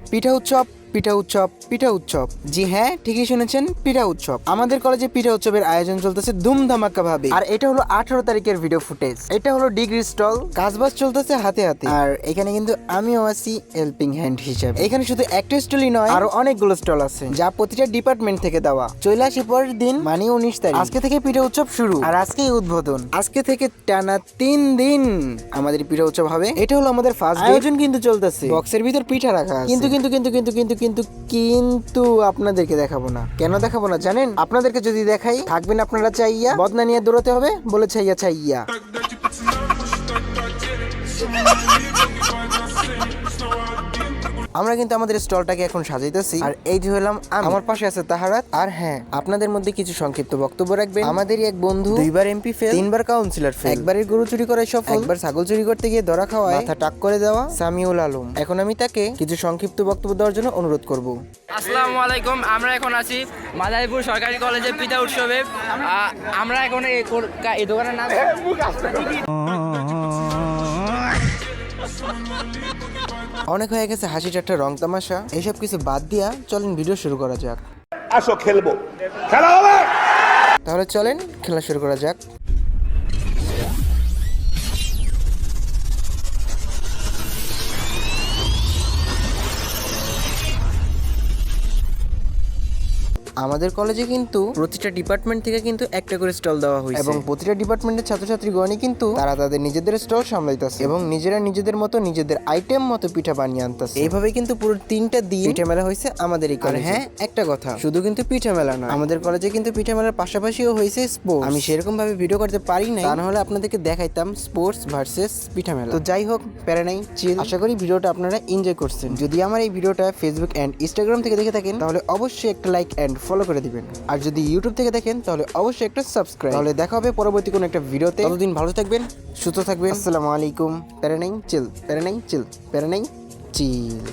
পিঠা উৎসব, পিঠা উৎসব, পিঠা উৎসব। জি হ্যাঁ, ঠিকই শুনেছেন, পিঠা উৎসব। আমাদের কলেজে পিঠা উৎসবের আয়োজন চলতেছে ধুমধামাক্কা ভাবে। আর এটা হলো 18 তারিখের ভিডিও ফুটেজ। এটা হলো ডিগ্রি স্টল, কাজবাজ চলতেছে হাতে হাতে। আর এখানে কিন্তু আমিও আছি হেল্পিং হ্যান্ড হিসেবে। এখানে শুধু একটা স্টলই নয়, আরো অনেকগুলো স্টল আছে, যা প্রতিটা ডিপার্টমেন্ট থেকে দেওয়া। চলে আসি পরের দিন, মানে 19 তারিখ। আজকে থেকে পিঠা উৎসব শুরু, আর আজকেই উদ্বোধন। আজকে থেকে টানা 3 দিন আমাদের পিঠা উৎসব হবে। এটা হলো আমাদের ফার্স্ট আয়োজন কিন্তু চলতেছে। বক্সের ভিতর পিঠা রাখা আছে। কিন্তু আপনাদেরকে দেখাবো না। কেন দেখাবো না জানেন? আপনাদেরকে যদি দেখাই, থাকবেন আপনারা চাইয়া, বদনা নিয়ে দৌড়াতে হবে বলে ছাইয়া ছাইয়া। আমরা কিন্তু আমাদের স্টলটাকে এখন সাজাইতেছি। আর এই যে হলাম আমার পাশে আছে তাহারাত। আর হ্যাঁ, আপনাদের মধ্যে কিছু সংক্ষিপ্ত বক্তব্য রাখবেন। আমাদেরই এক বন্ধু 2বার এমপি ফেল, 3বার কাউন্সিলর ফেল, একবারের গরু চুরি করায় সফল, একবার ছাগল চুরি করতে গিয়ে ধরা খাওয়ায় মাথা টাক করে দেওয়া সামিউল আলম। এখন আমি তাকে কিছু সংক্ষিপ্ত বক্তব্য দেওয়ার জন্য অনুরোধ করব। আসসালামু আলাইকুম। আমরা এখন আছি মাদারীপুর সরকারি কলেজে পিঠা উৎসবে। আমরা এখন এই দোকানের নাম অনেক হয়ে গেছে হাসি ঠাট্টা, রং তামাশা, এইসব কিছু বাদ দিয়া চলেন ভিডিও শুরু করা যাক। আসো খেলবো, খেলা হবে। তাহলে চলেন খেলা শুরু করা যাক। আমাদের কলেজে কিন্তু প্রতিটা ডিপার্টমেন্ট থেকে কিন্তু একটা করে স্টল দেওয়া হয়েছে, এবং প্রতিটা ডিপার্টমেন্টের ছাত্রছাত্রীগণই কিন্তু তারা তাদের নিজেদের স্টল সামলাইতেছে, এবং নিজেরা নিজেদের মতো নিজেদের আইটেম মতো পিঠা বানিয়ে আনতেছে। এইভাবে কিন্তু পুরো 3টা দিন পিঠা মেলা হয়েছে আমাদের এই কলেজে। হ্যাঁ, একটা কথা, শুধু কিন্তু পিঠা মেলা না, আমাদের কলেজে কিন্তু পিঠা মেলার পাশাপাশিও হয়েছে স্পোর্টস। আমি সেরকম ভাবে ভিডিও করতে পারি নাই, তা নাহলে আপনাদেরকে দেখাইতাম স্পোর্টস ভার্সেস পিঠা মেলা। তো যাই হোক, প্যারা নাই, চিল। আশা করি ভিডিওটা আপনারা এনজয় করছেন। যদি আমার এই ভিডিওটা ফেসবুক এন্ড ইনস্টাগ্রাম থেকে দেখে থাকেন, তাহলে অবশ্যই একটা লাইক এন্ড ফলো করে দিবেন। আর যদি ইউটিউব থেকে দেখেন, তাহলে অবশ্যই একটা সাবস্ক্রাইব। তাহলে দেখা হবে পরবর্তী কোনো একটা ভিডিওতে। ততদিন ভালো থাকবেন, সুস্থ থাকবেন। আসসালামু আলাইকুম। প্যারা নাই, চিল, প্যারা নাই, চিল, প্যারা নাই, চিল।